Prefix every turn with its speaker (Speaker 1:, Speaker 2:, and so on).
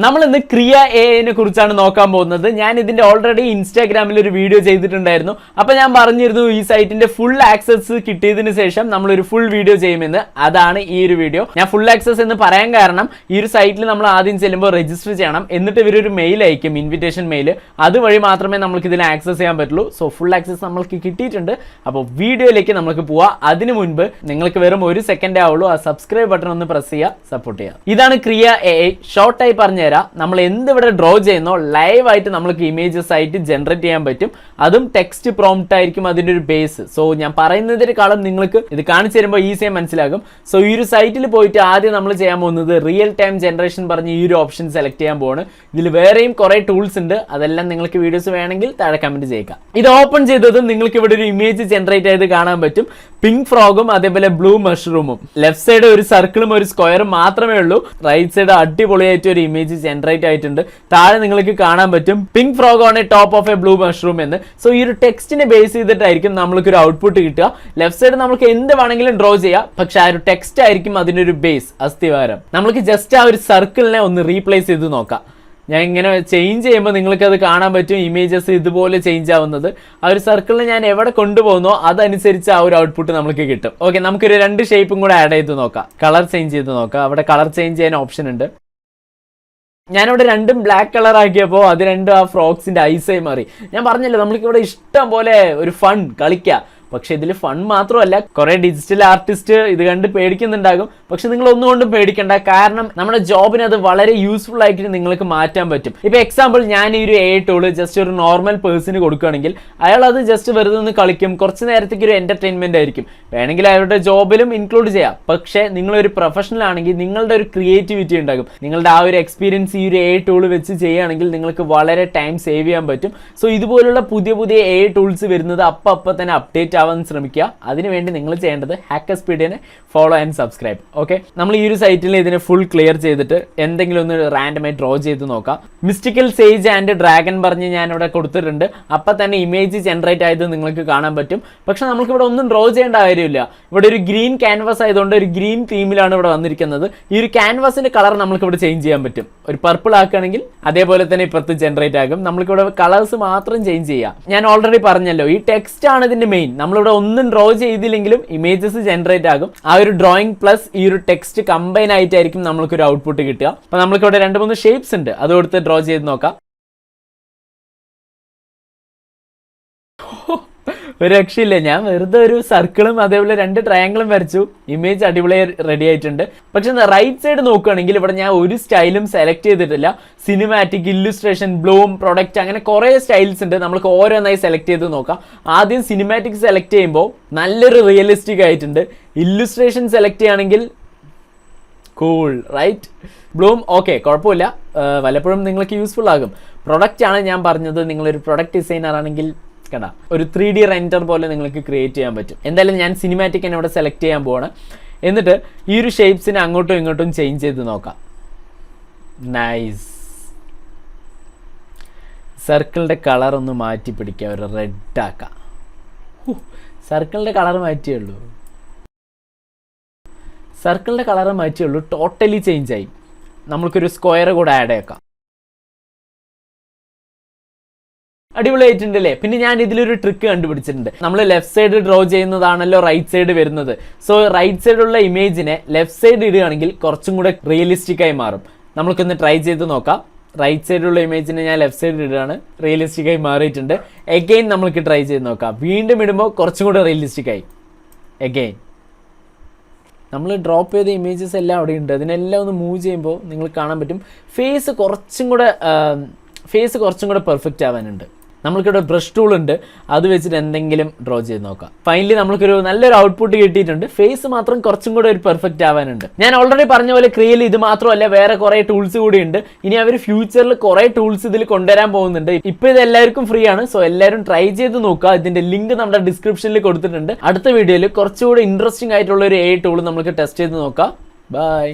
Speaker 1: നമ്മൾ ഇന്ന് ക്രിയ എഐനെ കുറിച്ചാണ് നോക്കാൻ പോകുന്നത്. ഞാൻ ഇതിന്റെ ഓൾറെഡി ഇൻസ്റ്റാഗ്രാമിൽ ഒരു വീഡിയോ ചെയ്തിട്ടുണ്ടായിരുന്നു. അപ്പോൾ ഞാൻ പറഞ്ഞിരുന്നു ഈ സൈറ്റിന്റെ ഫുൾ ആക്സസ് കിട്ടിയതിനു ശേഷം നമ്മൾ ഒരു ഫുൾ വീഡിയോ ചെയ്യുമെന്ന്. അതാണ് ഈ ഒരു വീഡിയോ. ഞാൻ ഫുൾ ആക്സസ് എന്ന് പറയാൻ കാരണം ഈ ഒരു സൈറ്റിൽ നമ്മൾ ആദ്യം ചെല്ലുമ്പോൾ രജിസ്റ്റർ ചെയ്യണം, എന്നിട്ട് ഇവരൊരു മെയിൽ അയക്കും, ഇൻവിറ്റേഷൻ മെയിൽ. അതുവഴി മാത്രമേ നമുക്ക് ഇതിനെ ആക്സസ് ചെയ്യാൻ പറ്റുള്ളൂ. സോ ഫുൾ ആക്സസ് നമ്മൾക്ക് കിട്ടിയിട്ടുണ്ട്. അപ്പോൾ വീഡിയോയിലേക്ക് നമുക്ക് പോവാം. അതിനു മുൻപ് നിങ്ങൾക്ക് വെറും 1 സെക്കൻഡേ ആവുള്ളൂ. ആ സബ്സ്ക്രൈബ് ബട്ടൺ ഒന്ന് പ്രസ് ചെയ്യുക, സപ്പോർട്ട് ചെയ്യുക. ഇതാണ് ക്രിയ എഐ. ഷോർട്ടായി പറഞ്ഞു നമ്മൾ എന്തിവിടെ ഡ്രോ ചെയ്യുന്നോ ലൈവ് ആയിട്ട് നമുക്ക് ഇമേജസ് ആയിട്ട് ജനറേറ്റ് ചെയ്യാൻ പറ്റും. അതും ടെക്സ്റ്റ് പ്രോംപ്റ്റ് ആയിരിക്കും അതിൻ്റെ ഒരു ബേസ്. സോ ഞാൻ പറയുന്നതിനേക്കാളും നിങ്ങൾക്ക് ഇത് കാണിച്ചു തരുമ്പോൾ ഈസിയായി മനസ്സിലാകും. സോ ഈ ഒരു സൈറ്റിൽ പോയിട്ട് ആദ്യം നമ്മൾ ചെയ്യാൻ പോകുന്നത് റിയൽ ടൈം ജനറേഷൻ പറഞ്ഞ് ഈ ഒരു ഓപ്ഷൻ സെലക്ട് ചെയ്യാൻ പോവാണ്. ഇതിൽ വേറെയും കുറേ ടൂൾസ് ഉണ്ട്. അതെല്ലാം നിങ്ങൾക്ക് വീഡിയോസ് വേണമെങ്കിൽ താഴെ കമന്റ് ചെയ്യുക. ഇത് ഓപ്പൺ ചെയ്തതും നിങ്ങൾക്ക് ഇവിടെ ഒരു ഇമേജ് ജനറേറ്റ് ചെയ്ത് കാണാൻ പറ്റും. പിങ്ക് ഫ്രോഗും അതേപോലെ ബ്ലൂ മഷ്റൂമും. ലെഫ്റ്റ് സൈഡ് ഒരു സർക്കിളും ഒരു സ്ക്വയറും മാത്രമേ ഉള്ളൂ. റൈറ്റ് സൈഡ് അടിപൊളിയായിട്ട് ഒരു ഇമേജ് ജനറേറ്റ് ആയിട്ടുണ്ട്. താഴെ നിങ്ങൾക്ക് കാണാൻ പറ്റും pink frog on A top of A blue mushroom എന്ന്. സോ ഈ ഒരു ടെക്സ്റ്റിനെ ബേസ് ചെയ്തിട്ടായിരിക്കും നമ്മൾക്ക് ഒരു ഔട്ട്പുട്ട് കിട്ടുക. ലെഫ്റ്റ് സൈഡ് നമുക്ക് എന്ത് വേണമെങ്കിലും ഡ്രോ ചെയ്യാം, പക്ഷെ ആ ഒരു ടെക്സ്റ്റ് ആയിരിക്കും അതിൻ്റെ ഒരു ബേസ്, അസ്ഥിവാരം. നമുക്ക് ജസ്റ്റ് ആ ഒരു സർക്കിളിനെ ഒന്ന് റീപ്ലേസ് ചെയ്ത് നോക്കാം. ഞാൻ ഇങ്ങനെ ചേഞ്ച് ചെയ്യുമ്പോൾ നിങ്ങൾക്ക് അത് കാണാൻ പറ്റും, ഇമേജസ് ഇതുപോലെ ചേഞ്ച് ആവുന്നത്. ആ ഒരു സർക്കിളിനെ ഞാൻ എവിടെ കൊണ്ടുപോകുന്നോ അതനുസരിച്ച് ആ ഒരു ഔട്ട്പുട്ട് നമുക്ക് കിട്ടും. ഓക്കെ, നമുക്കൊരു 2 ഷേപ്പും കൂടെ ആഡ് ചെയ്ത് നോക്കാം. കളർ ചേഞ്ച് ചെയ്ത് നോക്കാം. അവിടെ കളർ ചേഞ്ച് ചെയ്യാൻ ഓപ്ഷൻ ഉണ്ട്. ഞാനിവിടെ 2ഉം ബ്ലാക്ക് കളർ ആക്കിയപ്പോൾ അത് 2 ആ ഫ്രോക്സിന്റെ ഐസായി മാറി. ഞാൻ പറഞ്ഞല്ലോ നമ്മൾക്ക് ഇവിടെ ഇഷ്ടം പോലെ ഒരു ഫൺ കളിക്കാം. പക്ഷെ ഇതിൽ ഫൺ മാത്രമല്ല, കുറെ ഡിജിറ്റൽ ആർട്ടിസ്റ്റ് ഇത് കണ്ട് പേടിക്കുന്നുണ്ടാകും. പക്ഷെ നിങ്ങൾ ഒന്നുകൊണ്ടും പേടിക്കണ്ട, കാരണം നമ്മുടെ ജോബിന് അത് വളരെ യൂസ്ഫുൾ ആയിട്ട് നിങ്ങൾക്ക് മാറ്റാൻ പറ്റും. ഇപ്പൊ എക്സാമ്പിൾ, ഞാൻ ഈ ഒരു എഐ ടൂള് ജസ്റ്റ് ഒരു നോർമൽ പേഴ്സന് കൊടുക്കുകയാണെങ്കിൽ അയാൾ അത് ജസ്റ്റ് വെറുതെ ഒന്ന് കളിക്കും, കുറച്ച് നേരത്തേക്ക് ഒരു എന്റർടൈൻമെന്റ് ആയിരിക്കും. വേണമെങ്കിൽ അവരുടെ ജോബിലും ഇൻക്ലൂഡ് ചെയ്യാം. പക്ഷെ നിങ്ങളൊരു പ്രൊഫഷണൽ ആണെങ്കിൽ നിങ്ങളുടെ ഒരു ക്രിയേറ്റിവിറ്റി ഉണ്ടാകും. നിങ്ങളുടെ ആ ഒരു എക്സ്പീരിയൻസ് ഈ ഒരു എഐ ടൂള് വെച്ച് ചെയ്യുകയാണെങ്കിൽ നിങ്ങൾക്ക് വളരെ ടൈം സേവ് ചെയ്യാൻ പറ്റും. സോ ഇതുപോലുള്ള പുതിയ പുതിയ എഐ ടൂൾസ് വരുന്നത് അപ്പം തന്നെ അപ്ഡേറ്റ് ആവാൻ ശ്രമിക്കുക. അതിനുവേണ്ടി നിങ്ങൾ ചെയ്യേണ്ടത് ഹാക്കർസ്പീഡിനെ ഫോളോ ആൻഡ് സബ്സ്ക്രൈബ്. ഓക്കെ, നമ്മൾ ഈ ഒരു സൈറ്റിൽ ഇതിനെ ഫുൾ ക്ലിയർ ചെയ്തിട്ട് എന്തെങ്കിലും ഒന്ന് റാൻഡമായി ഡ്രോ ചെയ്ത് നോക്കാം. മിസ്റ്റിക്കൽ സേജ് ആൻഡ് ഡ്രാഗൺ പറഞ്ഞ് ഞാൻ ഇവിടെ കൊടുത്തിട്ടുണ്ട്. അപ്പം തന്നെ ഇമേജ് ജനറേറ്റ് ആയത് നിങ്ങൾക്ക് കാണാൻ പറ്റും. പക്ഷെ നമുക്ക് ഇവിടെ ഒന്നും ഡ്രോ ചെയ്യേണ്ട കാര്യമില്ല. ഇവിടെ ഒരു ഗ്രീൻ ക്യാൻവാസ് ആയതുകൊണ്ട് ഒരു ഗ്രീൻ തീമിലാണ് ഇവിടെ വന്നിരിക്കുന്നത്. ഈ ഒരു ക്യാൻവാസിന്റെ കളർ നമുക്ക് ഇവിടെ ചേഞ്ച് ചെയ്യാൻ പറ്റും. ഒരു പർപ്പിൾ ആക്കുകയാണെങ്കിൽ അതേപോലെ തന്നെ ഇപ്പുറത്ത് ജനറേറ്റ് ആകും. നമ്മൾക്കിവിടെ കളേഴ്സ് മാത്രം ചേഞ്ച് ചെയ്യാം. ഞാൻ ഓൾറെഡി പറഞ്ഞല്ലോ, ഈ ടെക്സ്റ്റ് ആണ് ഇതിന്റെ മെയിൻ. നമ്മളിവിടെ ഒന്നും ഡ്രോ ചെയ്തില്ലെങ്കിലും ഇമേജസ് ജനറേറ്റ് ആകും. ആ ഒരു ഡ്രോയിങ് പ്ലസ് ഈ ഒരു ടെക്സ്റ്റ് കമ്പൈൻ ആയിട്ടായിരിക്കും നമ്മൾക്കൊരു ഔട്ട്പുട്ട് കിട്ടുക. അപ്പൊ നമ്മൾക്കിവിടെ 2-3 ഷേപ്സ് ഉണ്ട്, അത് കൊടുത്ത് ഡ്രോ ചെയ്ത് നോക്കാം. ഒരു രക്ഷയില്ല, ഞാൻ വെറുതെ ഒരു സർക്കിളും അതേപോലെ 2 ട്രയാങ്കിളും വരച്ചു. ഇമേജ് അടിപൊളിയായി റെഡി ആയിട്ടുണ്ട്. പക്ഷെ റൈറ്റ് സൈഡ് നോക്കുകയാണെങ്കിൽ ഇവിടെ ഞാൻ ഒരു സ്റ്റൈലും സെലക്ട് ചെയ്തിട്ടില്ല. സിനിമാറ്റിക്, ഇല്ലുസ്ട്രേഷൻ, ബ്ലൂം, പ്രൊഡക്റ്റ്, അങ്ങനെ കുറേ സ്റ്റൈൽസ് ഉണ്ട്. നമുക്ക് ഓരോന്നായി സെലക്ട് ചെയ്ത് നോക്കാം. ആദ്യം സിനിമാറ്റിക് സെലക്ട് ചെയ്യുമ്പോൾ നല്ലൊരു റിയലിസ്റ്റിക് ആയിട്ടുണ്ട്. ഇല്ലുസ്ട്രേഷൻ സെലക്ട് ചെയ്യുകയാണെങ്കിൽ കൂൾ, റൈറ്റ്? ബ്ലൂം ഓക്കെ, കുഴപ്പമില്ല, വല്ലപ്പോഴും നിങ്ങൾക്ക് യൂസ്ഫുൾ ആകും. പ്രൊഡക്റ്റ് ആണ് ഞാൻ പറഞ്ഞത്. നിങ്ങളൊരു പ്രൊഡക്റ്റ് ഡിസൈനർ ആണെങ്കിൽ കേട്ടാ ഒരു 3D റെൻഡർ പോലെ നിങ്ങൾക്ക് ക്രിയേറ്റ് ചെയ്യാൻ പറ്റും. എന്തായാലും ഞാൻ സിനിമാറ്റിക് തന്നെ ഇവിടെ സെലക്ട് ചെയ്യാൻ പോവാണ്. എന്നിട്ട് ഈ ഒരു ഷേപ്സിനെ അങ്ങോട്ടും ഇങ്ങോട്ടും ചേഞ്ച് ചെയ്ത് നോക്കാം. നൈസ്. സർക്കിളിൻ്റെ കളർ ഒന്ന് മാറ്റി പിടിക്കുക, ഒരു റെഡ് ആക്കാം. സർക്കിളിൻ്റെ കളർ മാറ്റിയുള്ളൂ, സർക്കിളിൻ്റെ കളർ മാറ്റിയുള്ളൂ, ടോട്ടലി ചേഞ്ച് ആയി. നമ്മൾക്കൊരു സ്ക്വയർ കൂടെ ആഡ് ആക്കാം. അടിപൊളിയായിട്ടുണ്ടല്ലേ? പിന്നെ ഞാൻ ഇതിലൊരു ട്രിക്ക് കണ്ടുപിടിച്ചിട്ടുണ്ട്. നമ്മൾ ലെഫ്റ്റ് സൈഡ് ഡ്രോ ചെയ്യുന്നതാണല്ലോ റൈറ്റ് സൈഡ് വരുന്നത്. സോ റൈറ്റ് സൈഡുള്ള ഇമേജിനെ ലെഫ്റ്റ് സൈഡ് ഇടുകയാണെങ്കിൽ കുറച്ചും കൂടെ റിയലിസ്റ്റിക് ആയി മാറും. നമുക്കൊന്ന് ട്രൈ ചെയ്ത് നോക്കാം. റൈറ്റ് സൈഡിലുള്ള ഇമേജിനെ ഞാൻ ലെഫ്റ്റ് സൈഡ് ഇടുകയാണ്, റിയലിസ്റ്റിക് ആയി മാറിയിട്ടുണ്ട്. എഗെയിൻ നമുക്ക് ട്രൈ ചെയ്ത് നോക്കാം. വീണ്ടും ഇടുമ്പോൾ കുറച്ചും കൂടെ റിയലിസ്റ്റിക് ആയി. എഗെയിൻ നമ്മൾ ഡ്രോപ്പ് ചെയ്ത ഇമേജസ് എല്ലാം അവിടെ ഉണ്ട്. അതിനെല്ലാം ഒന്ന് മൂവ് ചെയ്യുമ്പോൾ നിങ്ങൾ കാണാൻ പറ്റും ഫേസ് കുറച്ചും കൂടെ പെർഫെക്റ്റ് ആവാനുണ്ട്. നമ്മൾക്കിവിടെ ബ്രഷ് ടൂൾ ഉണ്ട്, അത് വെച്ചിട്ട് എന്തെങ്കിലും ഡ്രോ ചെയ്ത് നോക്കാം. ഫൈനലി നമ്മൾക്കൊരു നല്ലൊരു ഔട്ട്പുട്ട് കിട്ടിയിട്ടുണ്ട്. ഫേസ് മാത്രം കുറച്ചും കൂടെ ഒരു പെർഫെക്റ്റ് ആവാനുണ്ട്. ഞാൻ ഓൾറെഡി പറഞ്ഞ പോലെ ക്രിയയിൽ ഇത് മാത്രമല്ല, വേറെ കുറേ ടൂൾസ് കൂടി ഉണ്ട്. ഇനി അവർ ഫ്യൂച്ചറിൽ കുറേ ടൂൾസ് ഇതിൽ കൊണ്ടുവരാൻ പോകുന്നുണ്ട്. ഇപ്പോൾ ഇത് എല്ലാവർക്കും ഫ്രീ ആണ്. സോ എല്ലാവരും ട്രൈ ചെയ്ത് നോക്കുക. ഇതിന്റെ ലിങ്ക് നമ്മുടെ ഡിസ്ക്രിപ്ഷനിൽ കൊടുത്തിട്ടുണ്ട്. അടുത്ത വീഡിയോയിൽ കുറച്ചുകൂടി ഇൻട്രസ്റ്റിംഗ് ആയിട്ടുള്ള ഒരു എഐ ടൂൾ നമുക്ക് ടെസ്റ്റ് ചെയ്ത് നോക്കാം. ബൈ.